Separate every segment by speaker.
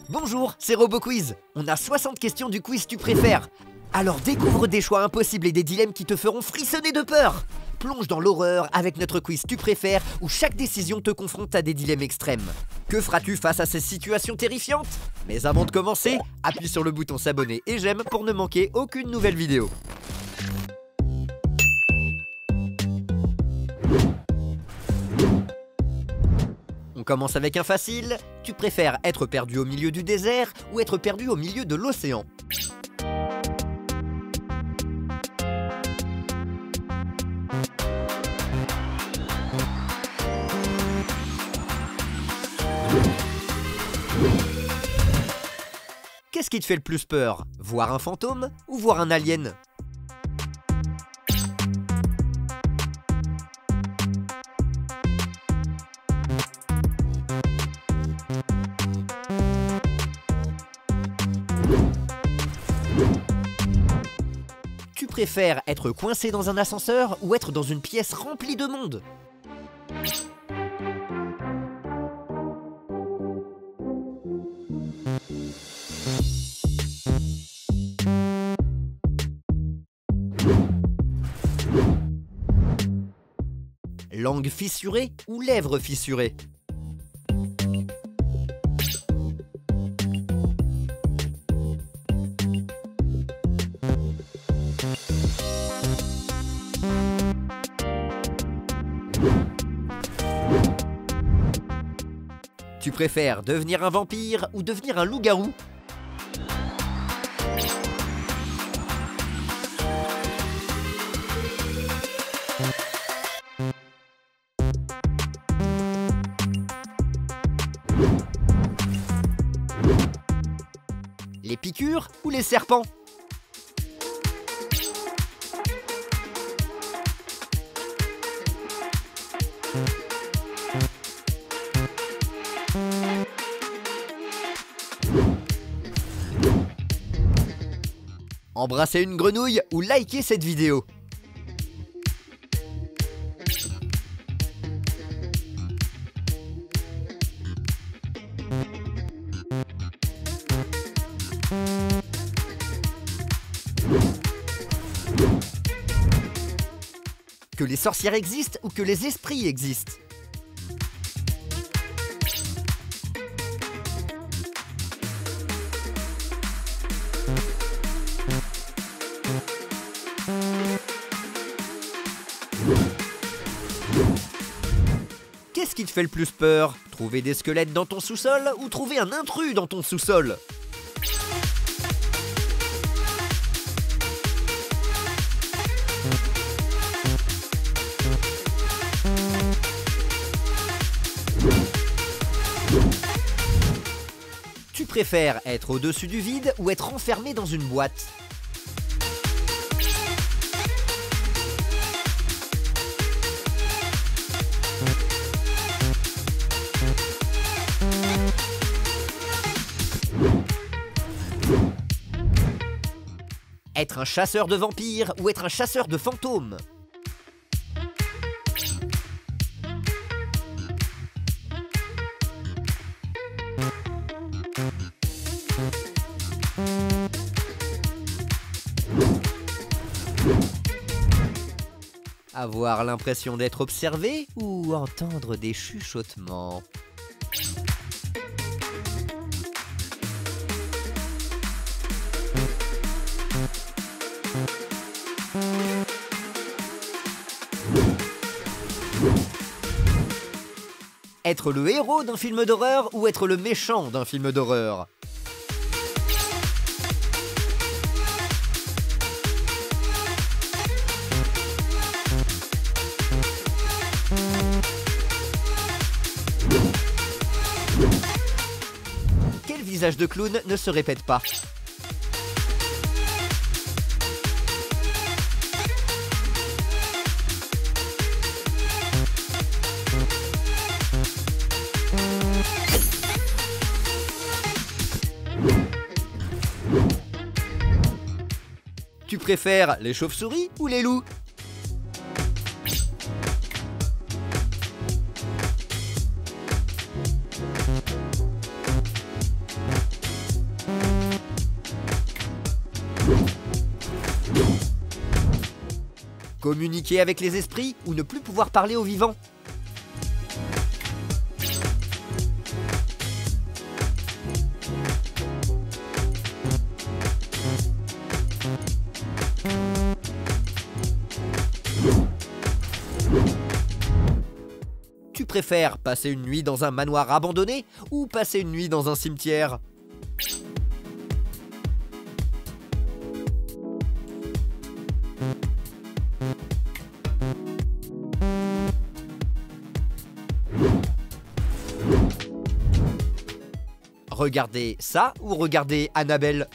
Speaker 1: Bonjour, c'est RoboQuiz. On a 60 questions du quiz tu préfères. Alors découvre des choix impossibles et des dilemmes qui te feront frissonner de peur. Plonge dans l'horreur avec notre quiz tu préfères où chaque décision te confronte à des dilemmes extrêmes. Que feras-tu face à ces situations terrifiantes? Mais avant de commencer, appuie sur le bouton s'abonner et j'aime pour ne manquer aucune nouvelle vidéo. On commence avec un facile. Tu préfères être perdu au milieu du désert ou être perdu au milieu de l'océan? Qu'est-ce qui te fait le plus peur? Voir un fantôme ou voir un alien? Tu préfères être coincé dans un ascenseur ou être dans une pièce remplie de monde? Langue fissurée ou lèvres fissurées? Tu préfères devenir un vampire ou devenir un loup-garou? Les piqûres ou les serpents? Embrasser une grenouille ou liker cette vidéo? Que les sorcières existent ou que les esprits existent? Qu'est-ce qui te fait le plus peur? Trouver des squelettes dans ton sous-sol ou trouver un intrus dans ton sous-sol? Tu préfères être au-dessus du vide ou être enfermé dans une boîte? Être un chasseur de vampires ou être un chasseur de fantômes? Avoir l'impression d'être observé ou entendre des chuchotements? Être le héros d'un film d'horreur ou être le méchant d'un film d'horreur? Quel visage de clown ne se répète pas? Tu préfères les chauves-souris ou les loups? Communiquer avec les esprits ou ne plus pouvoir parler aux vivants? Tu préfères passer une nuit dans un manoir abandonné ou passer une nuit dans un cimetière? Regardez ça ou regardez Annabelle?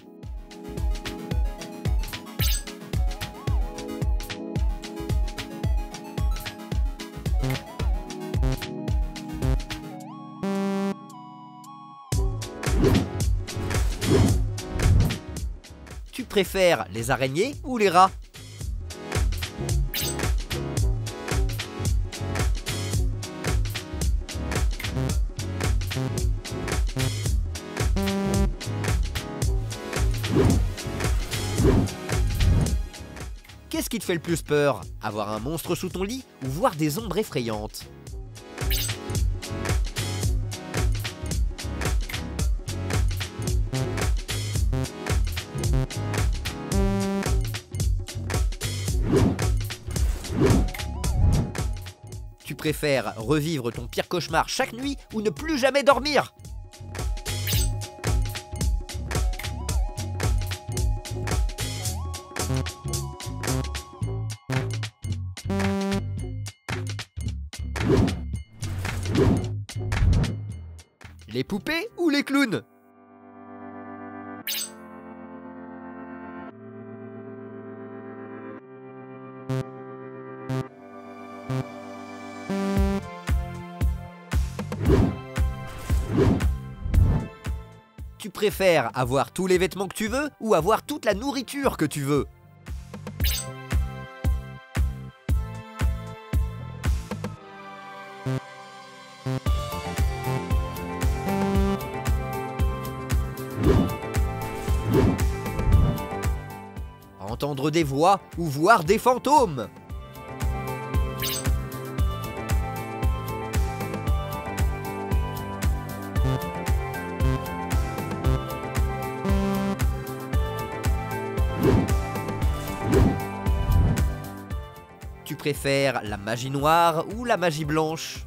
Speaker 1: Tu préfères les araignées ou les rats? Qu'est-ce qui te fait le plus peur? Avoir un monstre sous ton lit ou voir des ombres effrayantes? Tu préfères revivre ton pire cauchemar chaque nuit ou ne plus jamais dormir? Les poupées ou les clowns? Tu préfères avoir tous les vêtements que tu veux ou avoir toute la nourriture que tu veux? Entendre des voix ou voir des fantômes? Tu préfères la magie noire ou la magie blanche?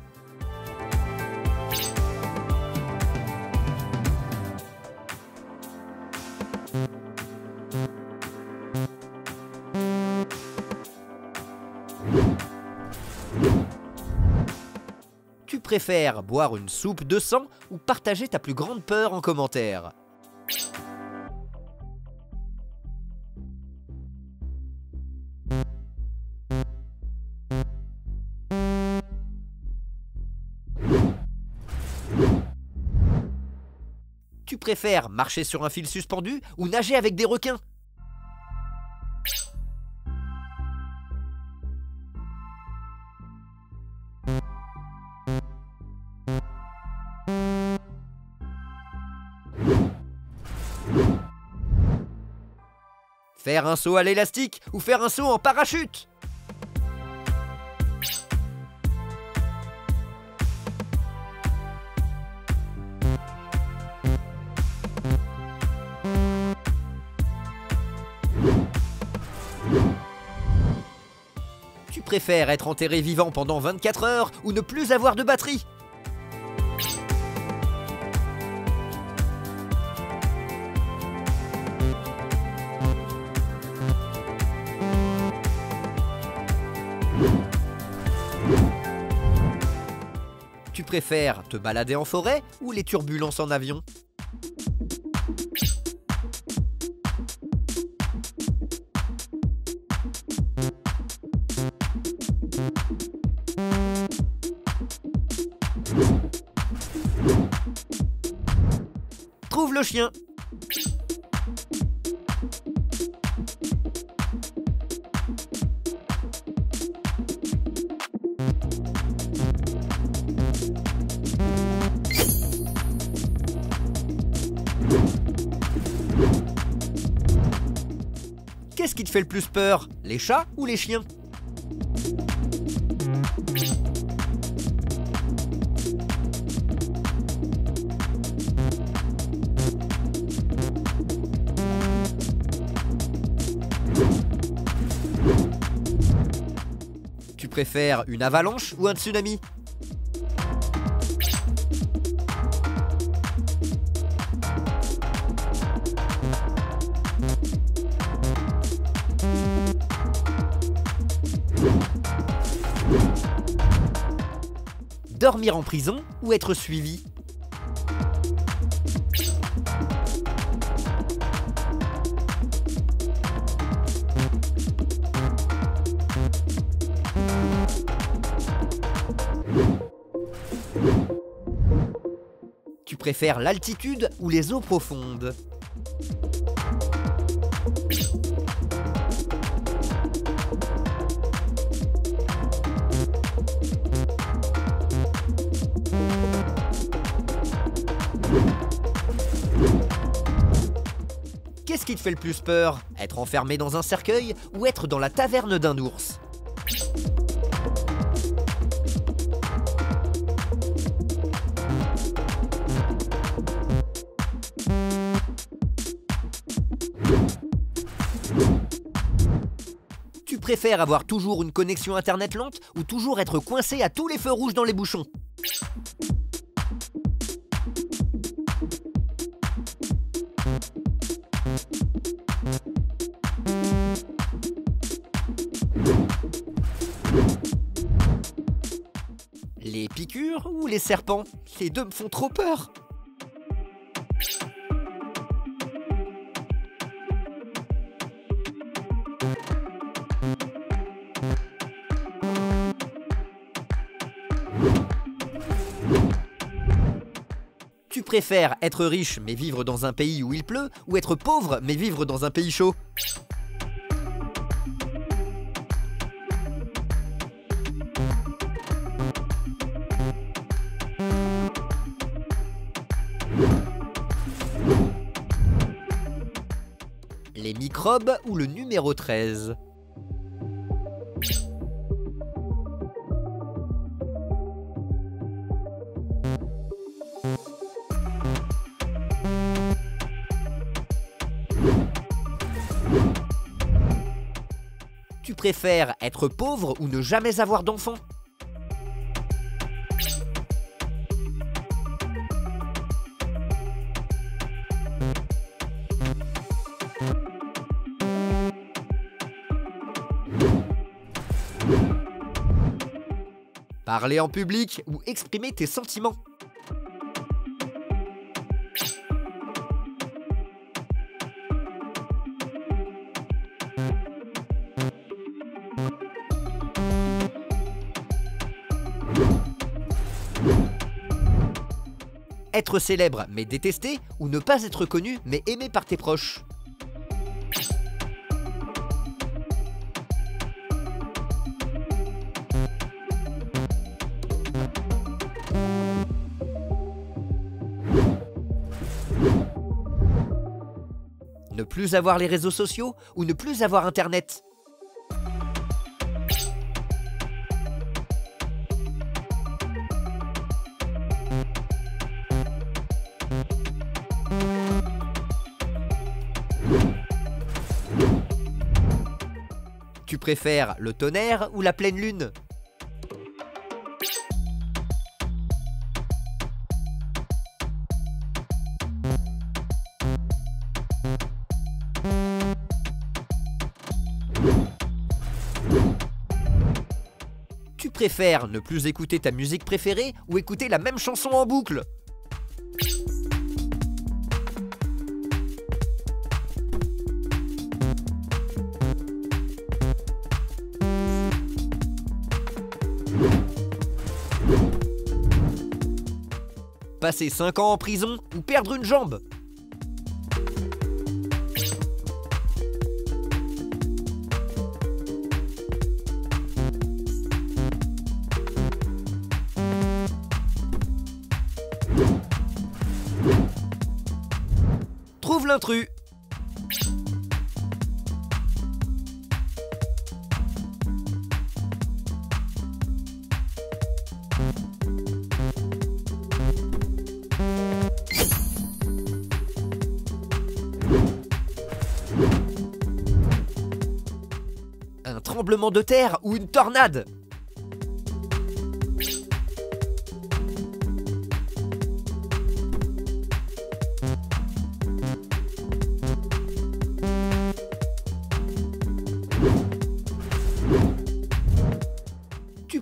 Speaker 1: Tu préfères boire une soupe de sang ou partager ta plus grande peur en commentaire? Tu préfères marcher sur un fil suspendu ou nager avec des requins? Faire un saut à l'élastique ou faire un saut en parachute? Tu préfères être enterré vivant pendant 24 heures ou ne plus avoir de batterie? Tu préfères te balader en forêt ou les turbulences en avion? Trouve le chien. Qu'est-ce qui te fait le plus peur? Les chats ou les chiens? préfères une avalanche ou un tsunami? Dormir en prison ou être suivi? Tu préfères l'altitude ou les eaux profondes? Qu'est-ce qui te fait le plus peur? Être enfermé dans un cercueil ou être dans la taverne d'un ours? Tu préfères avoir toujours une connexion internet lente ou toujours être coincé à tous les feux rouges dans les bouchons? Les piqûres ou les serpents? Les deux me font trop peur. Tu préfères être riche mais vivre dans un pays où il pleut ou être pauvre mais vivre dans un pays chaud? Les microbes ou le numéro 13? Tu préfères être pauvre ou ne jamais avoir d'enfant? Parler en public ou exprimer tes sentiments? Être célèbre mais détesté ou ne pas être connu mais aimé par tes proches? Ne plus avoir les réseaux sociaux ou ne plus avoir internet? Tu préfères le tonnerre ou la pleine lune? Tu préfères ne plus écouter ta musique préférée ou écouter la même chanson en boucle? Passer 5 ans en prison ou perdre une jambe? Trouve l'intrus. Un tremblement de terre ou une tornade?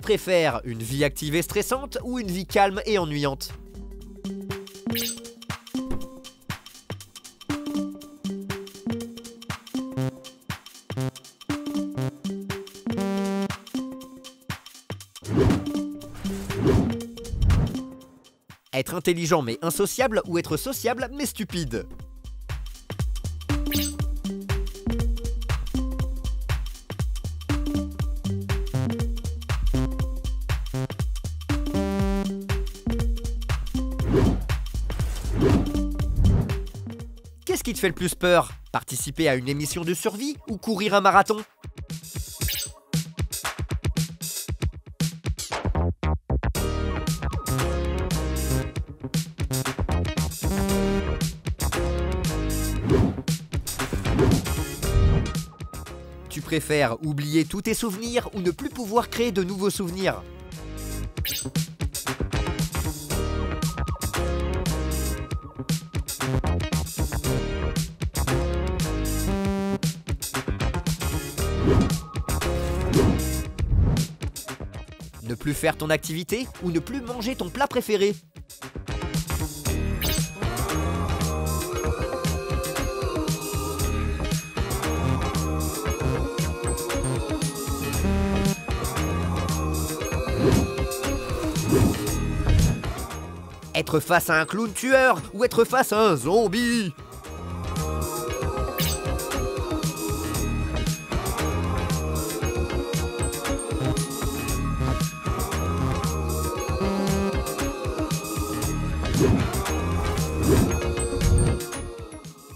Speaker 1: préfères une vie active et stressante ou une vie calme et ennuyante? Être intelligent mais insociable ou être sociable mais stupide? Qu'est-ce qui te fait le plus peur? Participer à une émission de survie ou courir un marathon? Tu préfères oublier tous tes souvenirs ou ne plus pouvoir créer de nouveaux souvenirs? Ne plus faire ton activité ou ne plus manger ton plat préféré? Être face à un clown tueur ou être face à un zombie?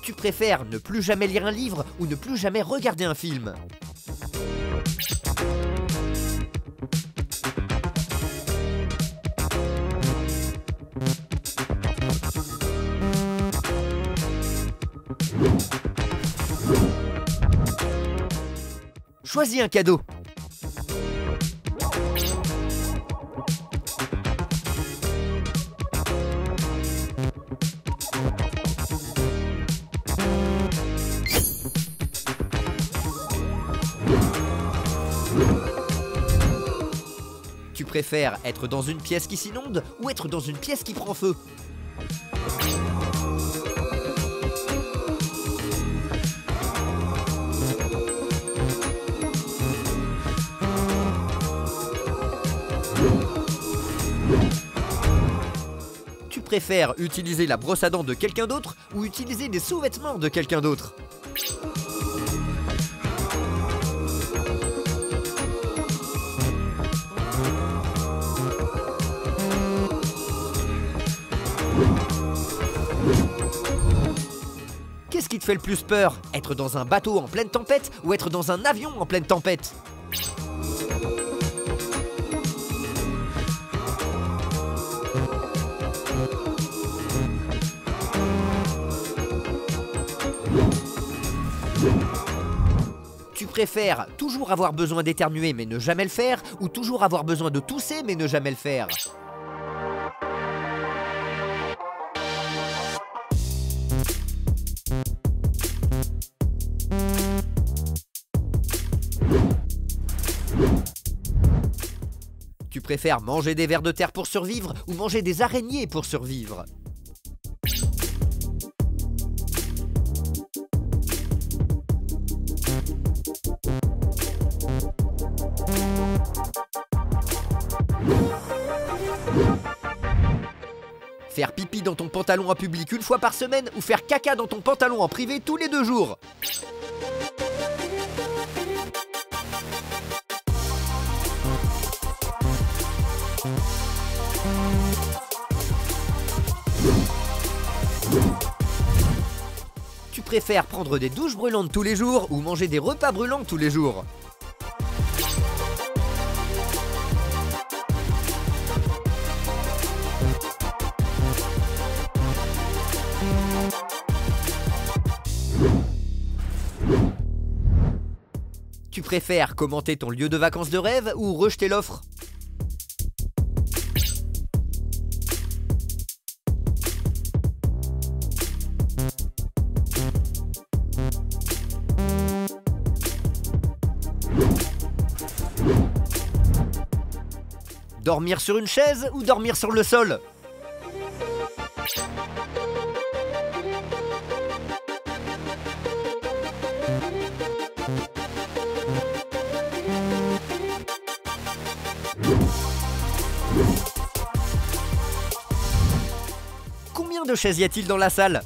Speaker 1: Tu préfères ne plus jamais lire un livre ou ne plus jamais regarder un film? Choisis un cadeau. Tu préfères être dans une pièce qui s'inonde ou être dans une pièce qui prend feu? Tu préfères utiliser la brosse à dents de quelqu'un d'autre ou utiliser des sous-vêtements de quelqu'un d'autre? Qu'est-ce qui te fait le plus peur? Être dans un bateau en pleine tempête ou être dans un avion en pleine tempête? Tu préfères toujours avoir besoin d'éternuer mais ne jamais le faire ou toujours avoir besoin de tousser mais ne jamais le faire? Tu préfères manger des vers de terre pour survivre ou manger des araignées pour survivre? Faire pipi dans ton pantalon en public une fois par semaine ou faire caca dans ton pantalon en privé tous les 2 jours? Tu préfères prendre des douches brûlantes tous les jours ou manger des repas brûlants tous les jours? Tu préfères commenter ton lieu de vacances de rêve ou rejeter l'offre? Dormir sur une chaise ou dormir sur le sol? Combien de chaises y a-t-il dans la salle?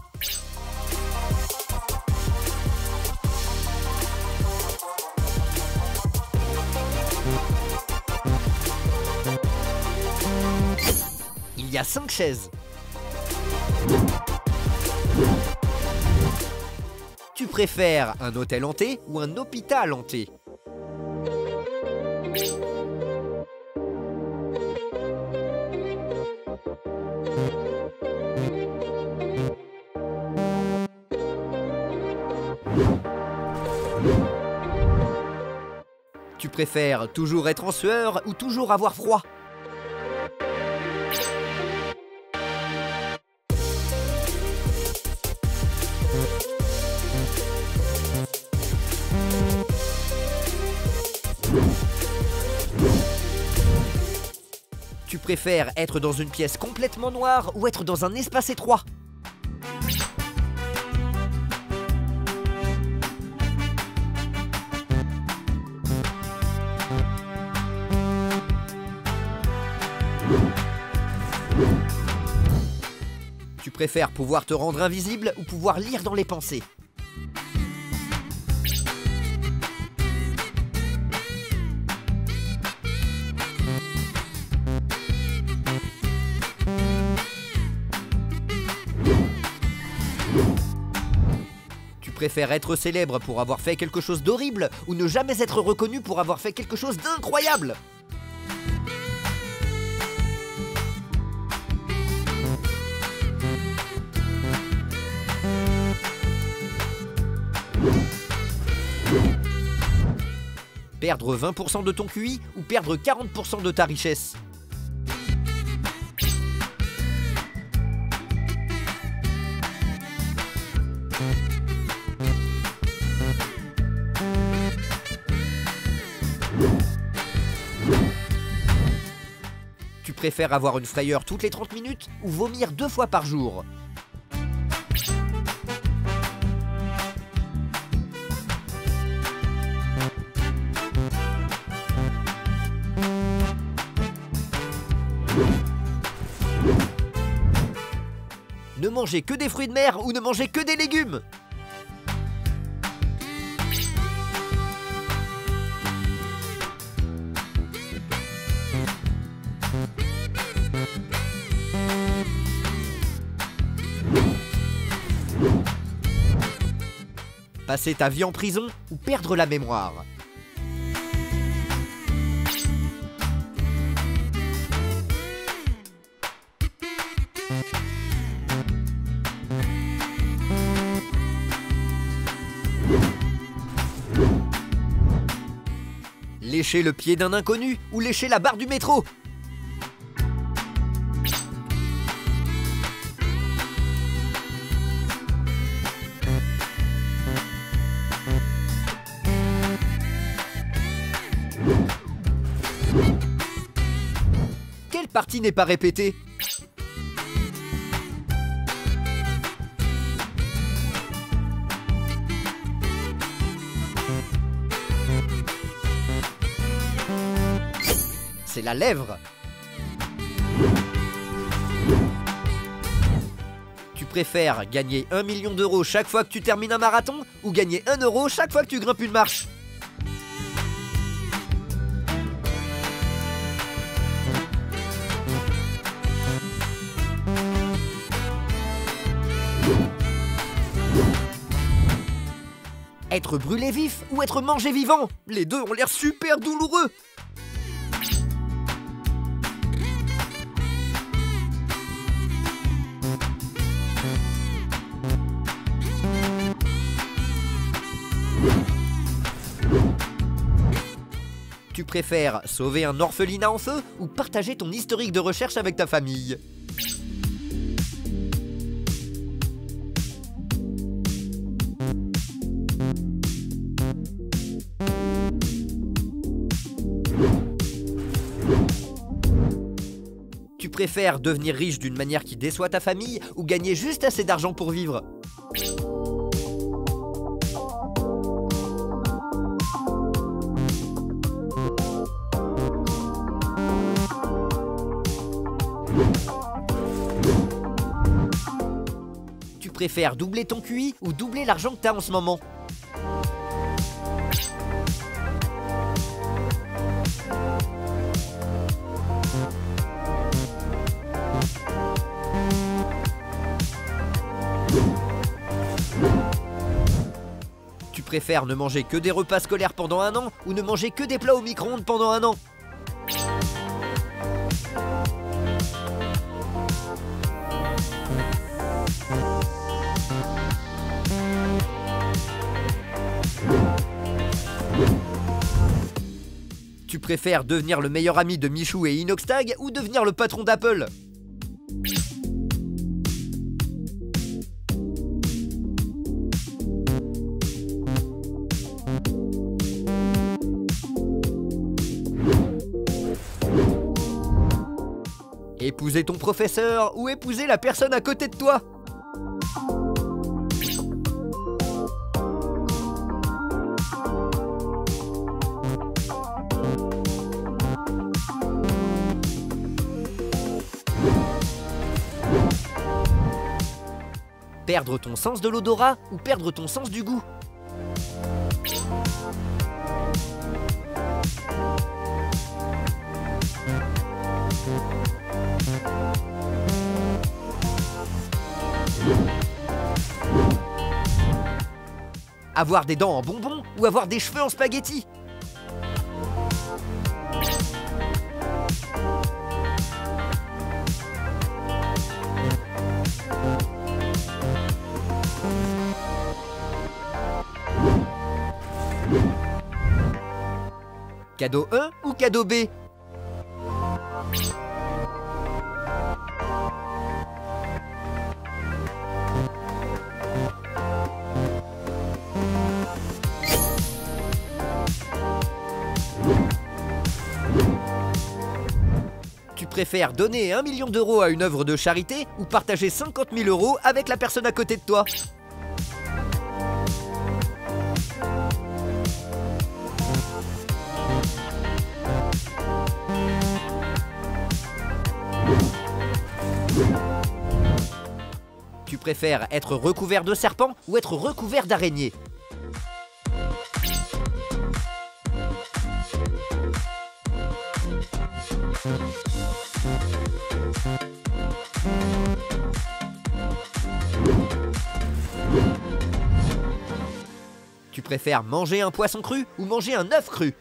Speaker 1: Il y a 5 chaises. Tu préfères un hôtel hanté ou un hôpital hanté? Tu préfères toujours être en sueur ou toujours avoir froid? Tu préfères être dans une pièce complètement noire ou être dans un espace étroit? Tu préfères pouvoir te rendre invisible ou pouvoir lire dans les pensées? Tu préfères être célèbre pour avoir fait quelque chose d'horrible ou ne jamais être reconnu pour avoir fait quelque chose d'incroyable? Perdre 20% de ton QI ou perdre 40% de ta richesse? Tu préfères avoir une frayeur toutes les 30 minutes ou vomir 2 fois par jour? Ne manger que des fruits de mer ou ne manger que des légumes? Passer ta vie en prison ou perdre la mémoire? Lécher le pied d'un inconnu ou lécher la barre du métro? Quelle partie n'est pas répétée? C'est la lèvre. Tu préfères gagner 1 million d'euros chaque fois que tu termines un marathon ou gagner 1 euro chaque fois que tu grimpes une marche? Être brûlé vif ou être mangé vivant? Les deux ont l'air super douloureux. Tu préfères sauver un orphelinat en feu ou partager ton historique de recherche avec ta famille? préfères devenir riche d'une manière qui déçoit ta famille ou gagner juste assez d'argent pour vivre? Tu préfères doubler ton QI ou doubler l'argent que tu as en ce moment? Tu préfères ne manger que des repas scolaires pendant un an ou ne manger que des plats au micro-ondes pendant un an? Tu préfères devenir le meilleur ami de Michou et Inoxtag ou devenir le patron d'Apple? Épouser ton professeur ou épouser la personne à côté de toi? Perdre ton sens de l'odorat ou perdre ton sens du goût? Avoir des dents en bonbons ou avoir des cheveux en spaghettis? Cadeau 1 ou cadeau B? Tu préfères donner 1 million d'euros à une œuvre de charité ou partager 50 000 euros avec la personne à côté de toi? Tu préfères être recouvert de serpents ou être recouvert d'araignées? Tu préfères manger un poisson cru ou manger un œuf cru?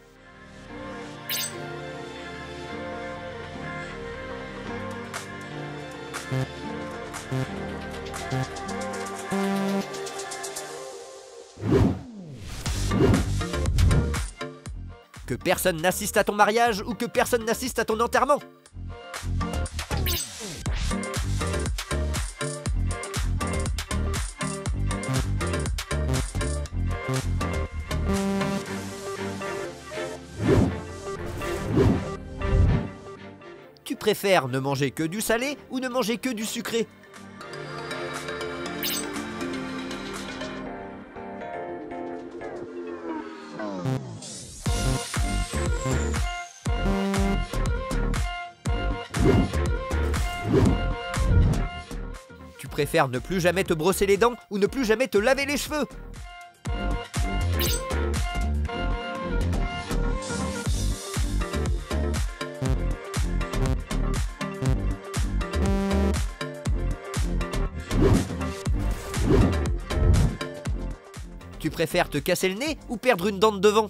Speaker 1: Que personne n'assiste à ton mariage ou que personne n'assiste à ton enterrement? Tu préfères ne manger que du salé ou ne manger que du sucré? Tu préfères ne plus jamais te brosser les dents ou ne plus jamais te laver les cheveux? Tu préfères te casser le nez ou perdre une dent de devant?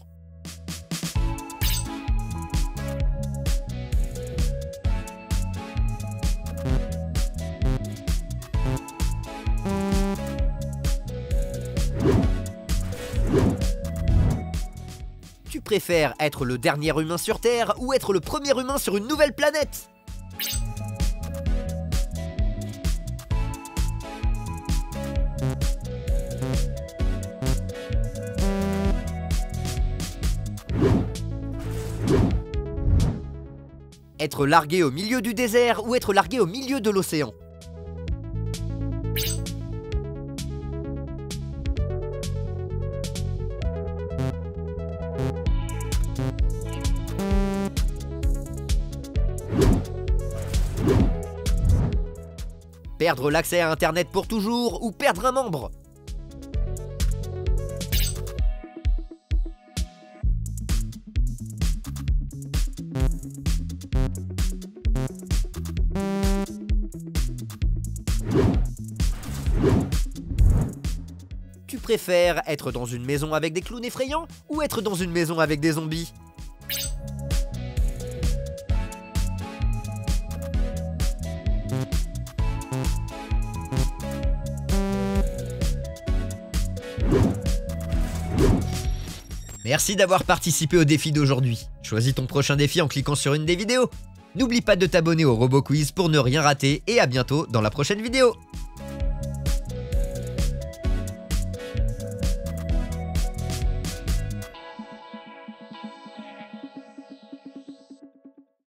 Speaker 1: Tu préfères être le dernier humain sur Terre ou être le premier humain sur une nouvelle planète? Être largué au milieu du désert ou être largué au milieu de l'océan? Perdre l'accès à Internet pour toujours ou perdre un membre? Tu préfères être dans une maison avec des clowns effrayants ou être dans une maison avec des zombies? Merci d'avoir participé au défi d'aujourd'hui. Choisis ton prochain défi en cliquant sur une des vidéos. N'oublie pas de t'abonner au RoboQuiz pour ne rien rater et à bientôt dans la prochaine vidéo.